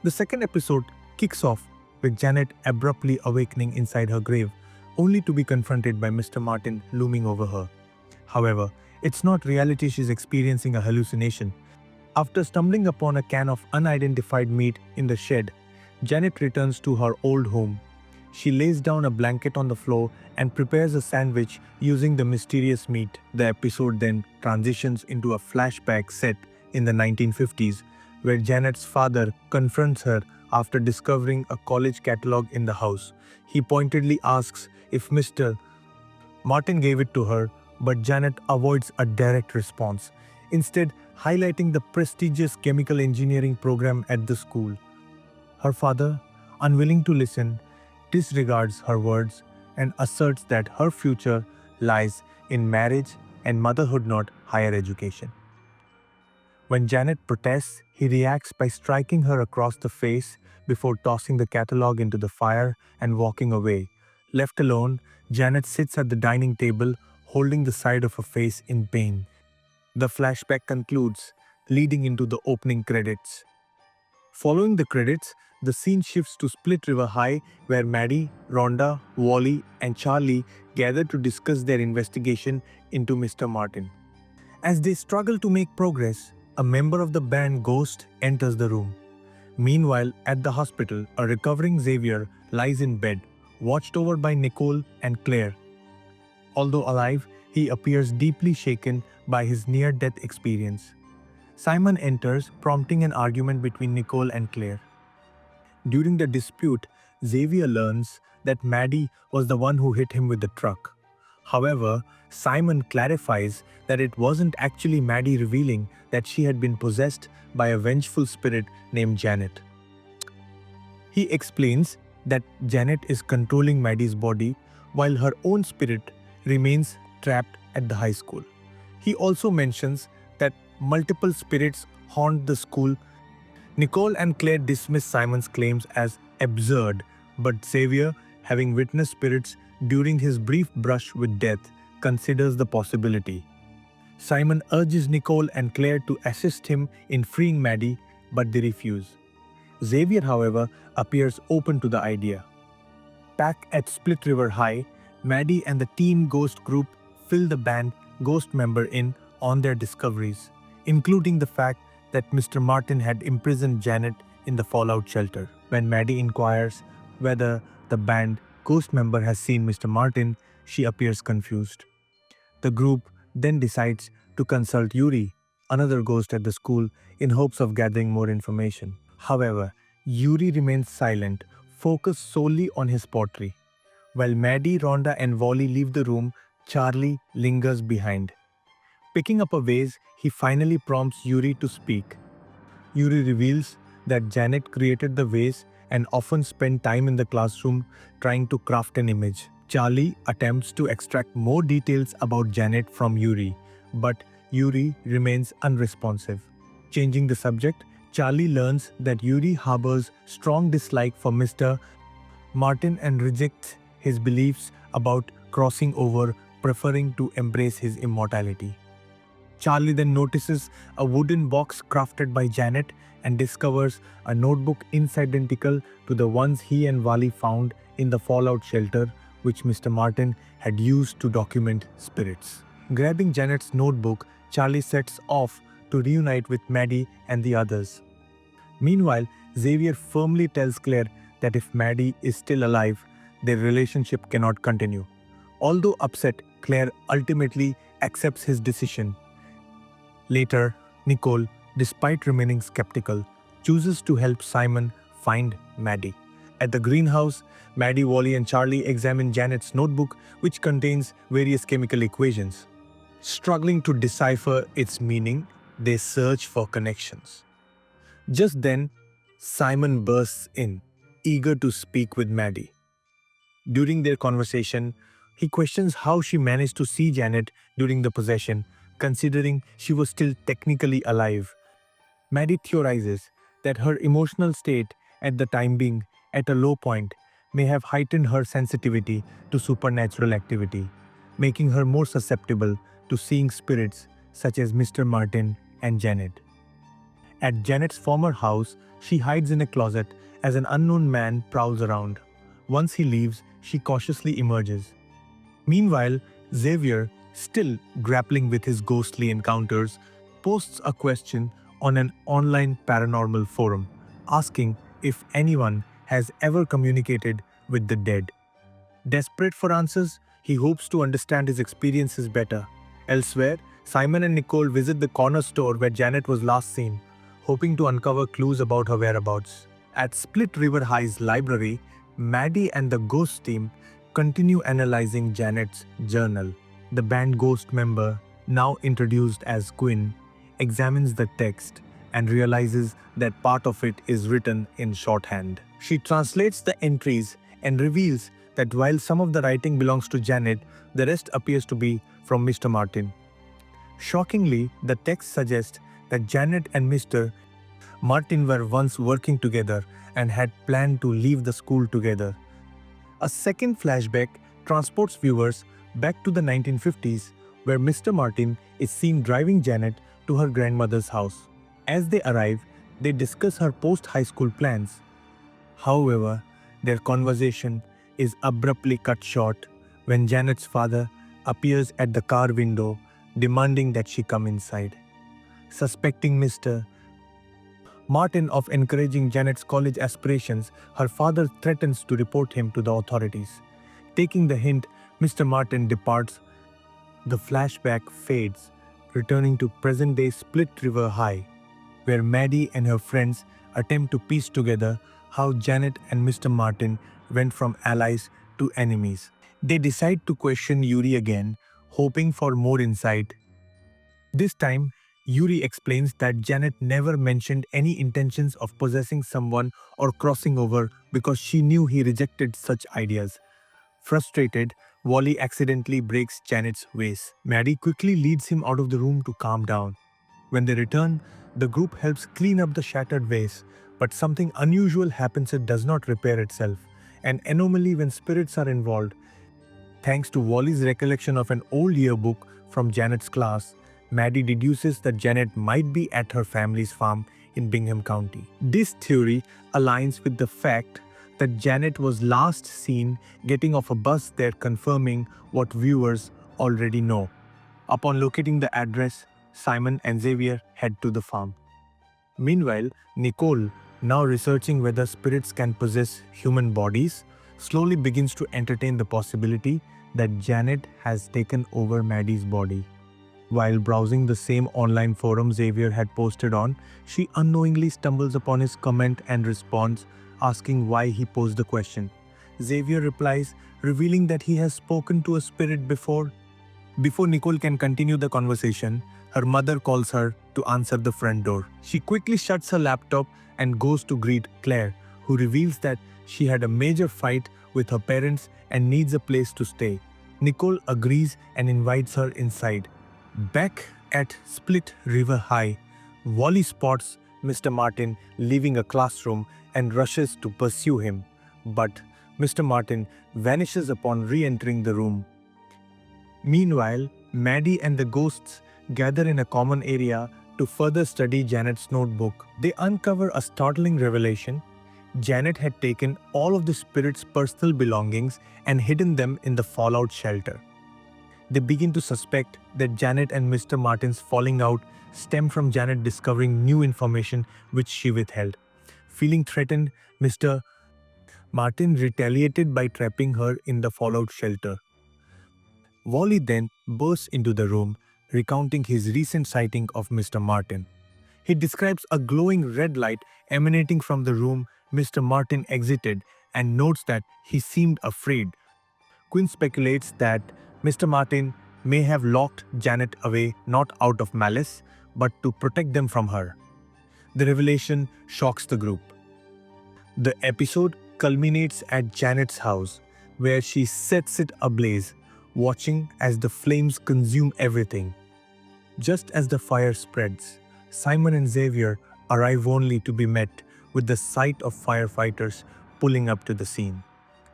The second episode kicks off with Janet abruptly awakening inside her grave, only to be confronted by Mr. Martin looming over her. However, it's not reality, she's experiencing a hallucination. After stumbling upon a can of unidentified meat in the shed, Janet returns to her old home. She lays down a blanket on the floor and prepares a sandwich using the mysterious meat. The episode then transitions into a flashback set in the 1950s, where Janet's father confronts her after discovering a college catalog in the house. He pointedly asks if Mr. Martin gave it to her, but Janet avoids a direct response, instead highlighting the prestigious chemical engineering program at the school. Her father, unwilling to listen, disregards her words and asserts that her future lies in marriage and motherhood, not higher education. When Janet protests, he reacts by striking her across the face before tossing the catalog into the fire and walking away. Left alone, Janet sits at the dining table, holding the side of her face in pain. The flashback concludes, leading into the opening credits. Following the credits, the scene shifts to Split River High, where Maddie, Rhonda, Wally, and Charlie gather to discuss their investigation into Mr. Martin. As they struggle to make progress, a member of the band Ghost enters the room. Meanwhile, at the hospital, a recovering Xavier lies in bed, watched over by Nicole and Claire. Although alive, he appears deeply shaken by his near-death experience. Simon enters, prompting an argument between Nicole and Claire. During the dispute, Xavier learns that Maddie was the one who hit him with the truck. However, Simon clarifies that it wasn't actually Maddie, revealing that she had been possessed by a vengeful spirit named Janet. He explains that Janet is controlling Maddie's body while her own spirit remains trapped at the high school. He also mentions that multiple spirits haunt the school. Nicole and Claire dismiss Simon's claims as absurd, but Xavier, having witnessed spirits during his brief brush with death, considers the possibility. Simon urges Nicole and Claire to assist him in freeing Maddie, but they refuse. Xavier, however, appears open to the idea. Back at Split River High, Maddie and the Teen Ghost group fill the band Ghost member in on their discoveries, including the fact that Mr. Martin had imprisoned Janet in the fallout shelter. When Maddie inquires whether the band Ghost member has seen Mr. Martin, she appears confused. The group then decides to consult Yuri, another ghost at the school, in hopes of gathering more information. However, Yuri remains silent, focused solely on his pottery. While Maddie, Rhonda, and Wally leave the room, Charlie lingers behind. Picking up a vase, he finally prompts Yuri to speak. Yuri reveals that Janet created the vase and often spent time in the classroom trying to craft an image. Charlie attempts to extract more details about Janet from Yuri, but Yuri remains unresponsive. Changing the subject, Charlie learns that Yuri harbors strong dislike for Mr. Martin and rejects his beliefs about crossing over, preferring to embrace his immortality. Charlie then notices a wooden box crafted by Janet and discovers a notebook identical to the ones he and Wally found in the fallout shelter, which Mr. Martin had used to document spirits. Grabbing Janet's notebook, Charlie sets off to reunite with Maddie and the others. Meanwhile, Xavier firmly tells Claire that if Maddie is still alive, their relationship cannot continue. Although upset, Claire ultimately accepts his decision. Later, Nicole, despite remaining skeptical, chooses to help Simon find Maddie. At the greenhouse, Maddie, Wally, and Charlie examine Janet's notebook, which contains various chemical equations. Struggling to decipher its meaning, they search for connections. Just then, Simon bursts in, eager to speak with Maddie. During their conversation, he questions how she managed to see Janet during the possession, considering she was still technically alive. Maddie theorizes that her emotional state at the time, being at a low point, may have heightened her sensitivity to supernatural activity, making her more susceptible to seeing spirits such as Mr. Martin and Janet. At Janet's former house, she hides in a closet as an unknown man prowls around. Once he leaves, she cautiously emerges. Meanwhile, Xavier, still grappling with his ghostly encounters, posts a question on an online paranormal forum, asking if anyone has ever communicated with the dead. Desperate for answers, he hopes to understand his experiences better. Elsewhere, Simon and Nicole visit the corner store where Janet was last seen, hoping to uncover clues about her whereabouts. At Split River High's library, Maddie and the Ghost team continue analyzing Janet's journal. The band Ghost member, now introduced as Quinn, examines the text and realizes that part of it is written in shorthand. She translates the entries and reveals that while some of the writing belongs to Janet, the rest appears to be from Mr. Martin. Shockingly, the text suggests that Janet and Mr. Martin were once working together and had planned to leave the school together. A second flashback transports viewers back to the 1950s, where Mr. Martin is seen driving Janet to her grandmother's house. As they arrive, they discuss her post-high school plans. However, their conversation is abruptly cut short when Janet's father appears at the car window, demanding that she come inside. Suspecting Mr. Martin of encouraging Janet's college aspirations, her father threatens to report him to the authorities. Taking the hint, Mr. Martin departs. The flashback fades, returning to present-day Split River High, where Maddie and her friends attempt to piece together how Janet and Mr. Martin went from allies to enemies. They decide to question Yuri again, hoping for more insight. This time, Yuri explains that Janet never mentioned any intentions of possessing someone or crossing over because she knew he rejected such ideas. Frustrated, Wally accidentally breaks Janet's vase. Maddie quickly leads him out of the room to calm down. When they return, the group helps clean up the shattered vase, but something unusual happens. It does not repair itself, an anomaly when spirits are involved. Thanks to Wally's recollection of an old yearbook from Janet's class, Maddie deduces that Janet might be at her family's farm in Bingham County. This theory aligns with the fact that Janet was last seen getting off a bus there, confirming what viewers already know. Upon locating the address, Simon and Xavier head to the farm. Meanwhile, Nicole, now researching whether spirits can possess human bodies, slowly begins to entertain the possibility that Janet has taken over Maddie's body. While browsing the same online forum Xavier had posted on, she unknowingly stumbles upon his comment and response, asking why he posed the question. Xavier replies, revealing that he has spoken to a spirit before. Before Nicole can continue the conversation, her mother calls her to answer the front door. She quickly shuts her laptop and goes to greet Claire, who reveals that she had a major fight with her parents and needs a place to stay. Nicole agrees and invites her inside. Back at Split River High, Wally spots Mr. Martin leaving a classroom and rushes to pursue him, but Mr. Martin vanishes upon re-entering the room. Meanwhile, Maddie and the ghosts gather in a common area to further study Janet's notebook. They uncover a startling revelation. Janet had taken all of the spirit's personal belongings and hidden them in the fallout shelter. They begin to suspect that Janet and Mr. Martin's falling out stem from Janet discovering new information which she withheld. Feeling threatened, Mr. Martin retaliated by trapping her in the fallout shelter. Wally then bursts into the room, recounting his recent sighting of Mr. Martin. He describes a glowing red light emanating from the room Mr. Martin exited and notes that he seemed afraid. Quinn speculates that Mr. Martin may have locked Janet away not out of malice, but to protect them from her. The revelation shocks the group. The episode culminates at Janet's house, where she sets it ablaze, watching as the flames consume everything. Just as the fire spreads, Simon and Xavier arrive only to be met with the sight of firefighters pulling up to the scene.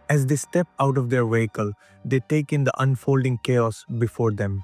As they step out of their vehicle, they take in the unfolding chaos before them.